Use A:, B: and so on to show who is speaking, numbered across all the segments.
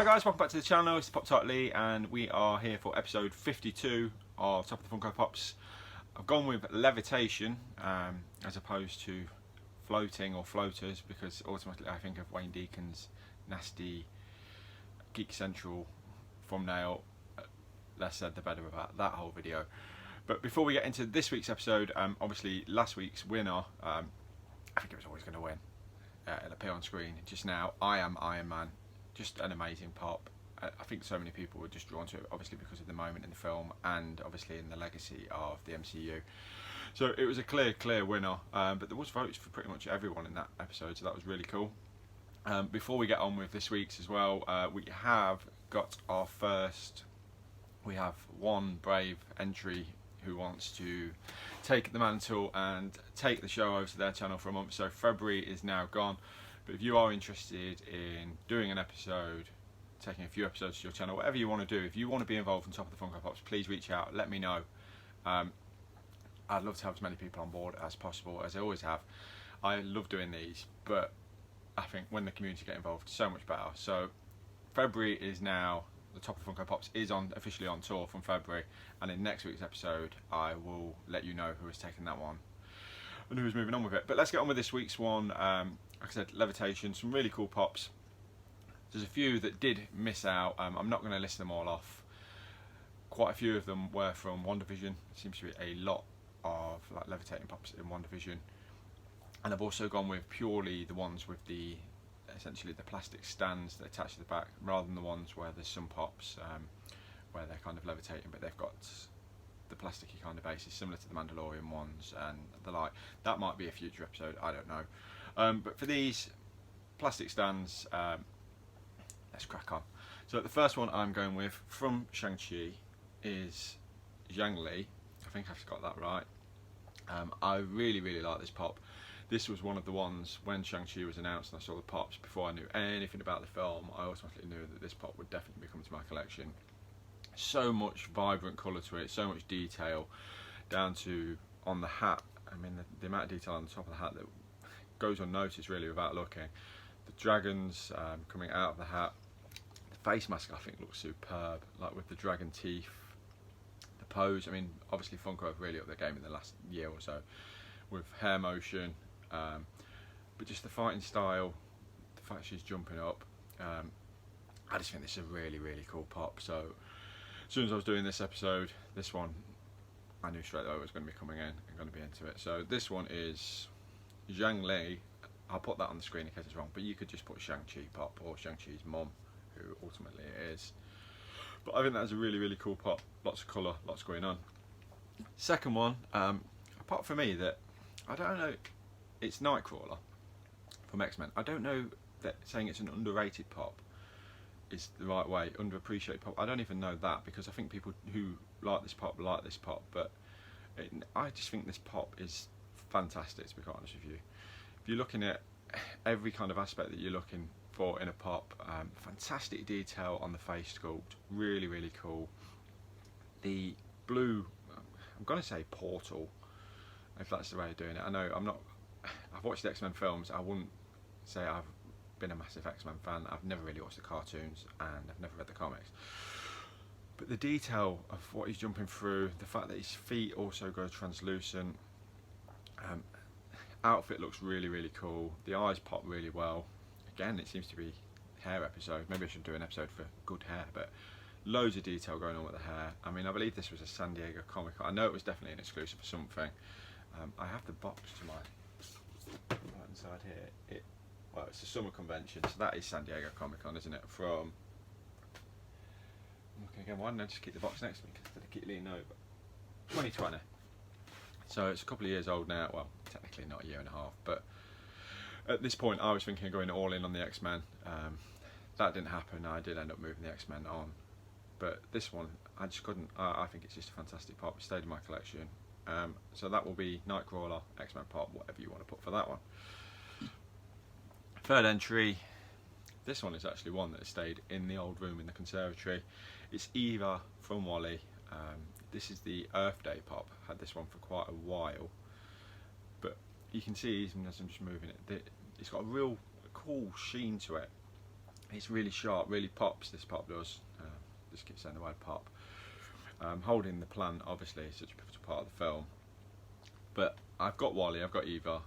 A: guys, welcome back to the channel. It's Pop Tart Lee and we are here for episode 52 of Top of the Funko Pops. I've gone with Levitation as opposed to floating or floaters because automatically I think of Wayne Deacon's nasty Geek Central thumbnail. Less said the better about that whole video. But before we get into this week's episode, obviously last week's winner, I think it was always going to win. It'll appear on screen just now. I Am Iron Man. Just an amazing pop. I think so many people were just drawn to it, obviously because of the moment in the film and obviously in the legacy of the MCU. So it was a clear winner, but there was votes for pretty much everyone in that episode, so that was really cool. Before we get on with this week's as well, we have got our first, we have one brave entry who wants to take the mantle and take the show over to their channel for a month. So February is now gone. But if you are interested in doing an episode, taking a few episodes to your channel, whatever you want to do, if you want to be involved on Top of the Funko Pops, please reach out, let me know. I'd love to have as many people on board as possible, as I always have. I love doing these, but I think when the community get involved, so much better. So February is now, the Top of the Funko Pops is officially on tour from February, and in next week's episode I will let you know who has taken that one and who's moving on with it. But let's get on with this week's one. Like I said, Levitation, some really cool pops. There's a few that did miss out. I'm not going to list them all off. Quite a few of them were from WandaVision. There seems to be a lot of like levitating pops in WandaVision. And I've also gone with purely the ones with the essentially the plastic stands that attach to the back, rather than the ones where there's some pops where they're kind of levitating, but they've got the plasticky kind of bases, similar to the Mandalorian ones and the like. That might be a future episode, I don't know. But for these plastic stands, let's crack on. So the first one I'm going with from ShangChi is Zhang-Li. I think I've got that right. I really like this pop. This was one of the ones when Shang-Chi was announced and I saw the pops, before I knew anything about the film, I automatically knew that this pop would definitely be coming to my collection. So much vibrant colour to it, so much detail, down to on the hat. I mean the amount of detail on the top of the hat that goes unnoticed really without looking. The dragons coming out of the hat. The face mask I think looks superb, like with the dragon teeth. The pose, I mean obviously Funko have really upped their game in the last year or so with hair motion, but just the fighting style, the fact she's jumping up, I just think this is a really cool pop. So as soon as I was doing this episode, this one I knew straight away it was going to be coming in and going to be into it. So this one is Zhang-Li. I'll put that on the screen in case it's wrong, but you could just put Shang-Chi pop or Shang-Chi's mum, who ultimately it is. But I think that's a really cool pop. Lots of colour, lots going on. Second one, a pop for me that I don't know, it's Nightcrawler from X-Men. I don't know that saying it's an underrated pop is the right way, underappreciated pop. I don't even know that, because I think people who like this pop, but I just think this pop is fantastic, to be quite honest with you. If you're looking at every kind of aspect that you're looking for in a pop, fantastic detail on the face sculpt, really cool. The blue, I'm going to say portal, if that's the way of doing it. I know I've watched the X-Men films, I wouldn't say I've been a massive X-Men fan. I've never really watched the cartoons and I've never read the comics. But the detail of what he's jumping through, the fact that his feet also go translucent, outfit looks really cool. The eyes pop really well. Again, it seems to be hair episode. Maybe I should do an episode for good hair, but loads of detail going on with the hair. I mean, I believe this was a San Diego Comic Con. I know it was definitely an exclusive for something. I have the box to my right inside here. Well, it's a summer convention, so that is San Diego Comic Con, isn't it? From, okay, again, why didn't I just keep the box next to me instead of keep leaning over? 2020. So it's a couple of years old now. Well, technically not a year and a half, but at this point I was thinking of going all in on the X-Men. That didn't happen. I did end up moving the X-Men on, but this one I just couldn't. I think it's just a fantastic pop. It stayed in my collection. So that will be Nightcrawler, X-Men pop, whatever you want to put for that one. Third entry, this one is actually one that has stayed in the old room in the conservatory. It's Eva from Wally. This is the Earth Day pop. Had this one for quite a while, but you can see even as I'm just moving it, it's got a real cool sheen to it. It's really sharp, really pops. This pop does. Just keep saying the word pop. Holding the plant, obviously, is such a pivotal part of the film. But I've got Wally, I've got Eva.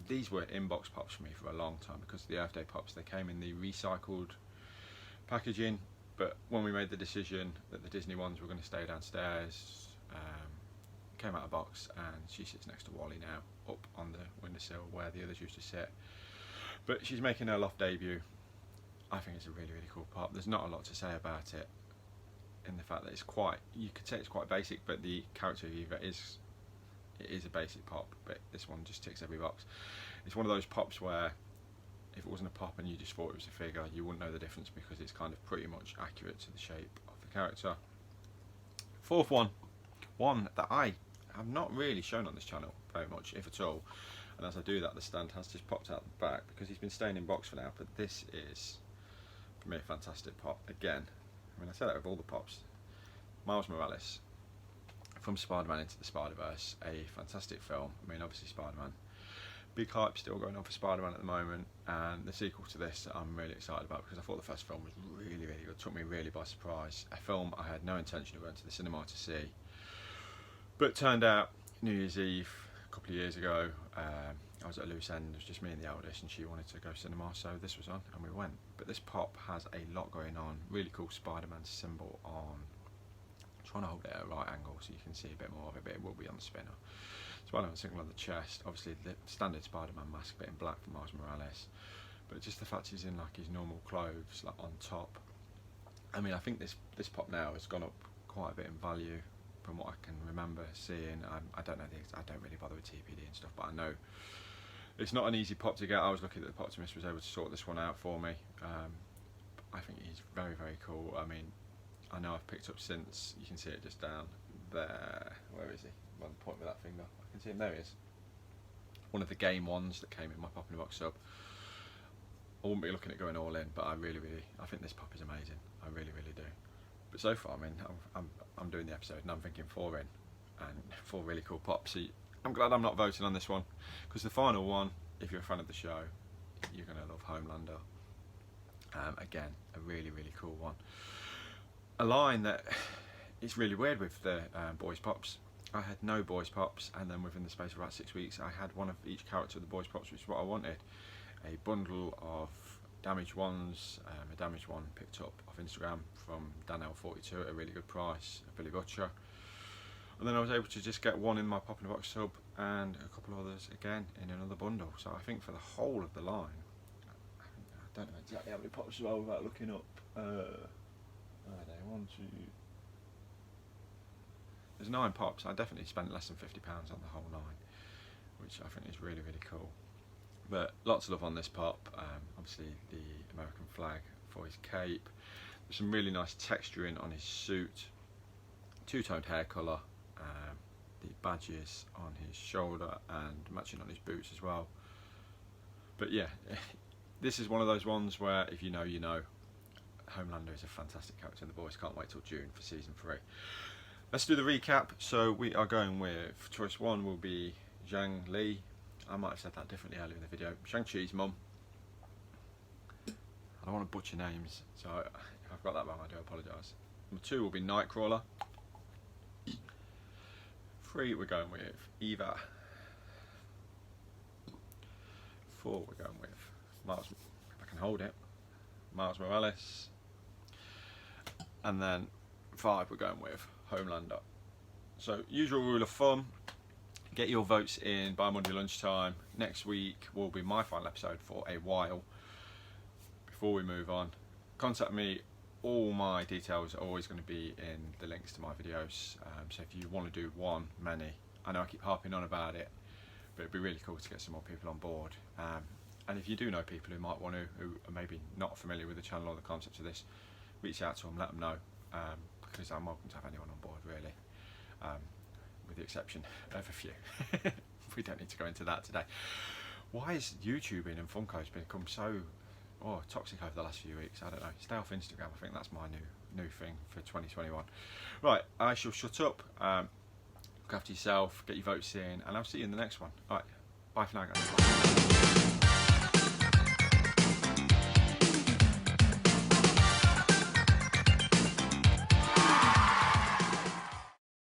A: These were inbox pops for me for a long time because the Earth Day pops, they came in the recycled packaging. But when we made the decision that the Disney ones were going to stay downstairs, came out of box, and she sits next to Wally now, up on the windowsill where the others used to sit. But she's making her loft debut. I think it's a really, really cool pop. There's not a lot to say about it, in the fact that it's quite, you could say it's quite basic, but the character of Eva is a basic pop, but this one just ticks every box. It's one of those pops where if it wasn't a pop and you just thought it was a figure, you wouldn't know the difference because it's kind of pretty much accurate to the shape of the character. Fourth one that I have not really shown on this channel very much, if at all, and as I do that, the stand has just popped out the back because he's been staying in box for now, but this is, for me, a fantastic pop. Again, I mean, I say that with all the pops. Miles Morales, from Spider-Man Into the Spider-Verse, a fantastic film. I mean, obviously Spider-Man, big hype still going on for Spider-Man at the moment, and the sequel to this I'm really excited about because I thought the first film was really, really good. It took me really by surprise. A film I had no intention of going to the cinema to see, but turned out New Year's Eve a couple of years ago, I was at a loose end. It was just me and the eldest, and she wanted to go cinema, so this was on and we went. But this pop has a lot going on. Really cool Spider-Man symbol on, I'm trying to hold it at a right angle so you can see a bit more of it, but it will be on the spinner. Spider-Man symbol on the chest, obviously the standard Spider-Man mask, but in black for Miles Morales. But just the fact he's in like his normal clothes, like on top. I mean, I think this pop now has gone up quite a bit in value from what I can remember seeing. I don't know, I don't really bother with TPD and stuff, but I know it's not an easy pop to get. I was lucky that the Poptimist was able to sort this one out for me. I think he's very, very cool. I mean, I know I've picked up since, you can see it just down there. Where is he? I'm pointing with that finger. I can see him, there he is. One of the game ones that came in my Pop in the Box sub. I wouldn't be looking at going all in, but I think this pop is amazing. I really, really do. But so far, I mean, I'm doing the episode and I'm thinking 4 in, and 4 really cool pops. So I'm glad I'm not voting on this one, because the final one, if you're a fan of the show, you're going to love Homelander. Again, a really, really cool one. A line that is really weird with the boys pops. I had no boys pops, and then within the space of about 6 weeks I had one of each character of the boys pops, which is what I wanted. A bundle of damaged ones, a damaged one picked up off Instagram from Danelle42 at a really good price, a Billy Butcher. And then I was able to just get one in my Pop in the Box sub and a couple of others again in another bundle. So I think for the whole of the line, I don't know exactly how many pops as well without looking up. Are they? 1, 2. There's 9 pops. I definitely spent less than £50 on the whole 9, which I think is really, really cool. But lots of love on this pop. Obviously the American flag for his cape. There's some really nice texturing on his suit. Two-toned hair colour. The badges on his shoulder and matching on his boots as well. But yeah, this is one of those ones where if you know, you know. Homelander is a fantastic character and the boys can't wait till June for season 3. Let's do the recap. So we are going with choice 1 will be Zhang Li. I might have said that differently earlier in the video. ShangChi's mum. I don't want to butcher names, so if I've got that wrong I do apologise. Number 2 will be Nightcrawler. 3 we're going with Eva. 4 we're going with Miles, if I can hold it, Miles Morales. And then 5 we're going with Homelander. So usual rule of thumb, get your votes in by Monday lunchtime. Next week will be my final episode for a while. Before we move on, contact me. All my details are always going to be in the links to my videos. So if you want to do one, many. I know I keep harping on about it, but it'd be really cool to get some more people on board. And if you do know people who might want to, who are maybe not familiar with the channel or the concepts of this, reach out to them, let them know, because I'm welcome to have anyone on board really, with the exception of a few. We don't need to go into that today. Why is YouTubing and Funko's become so toxic over the last few weeks? I don't know. Stay off Instagram. I think that's my new thing for 2021. Right, I shall shut up. Look after yourself, get your votes in, and I'll see you in the next one. Alright, bye for now guys.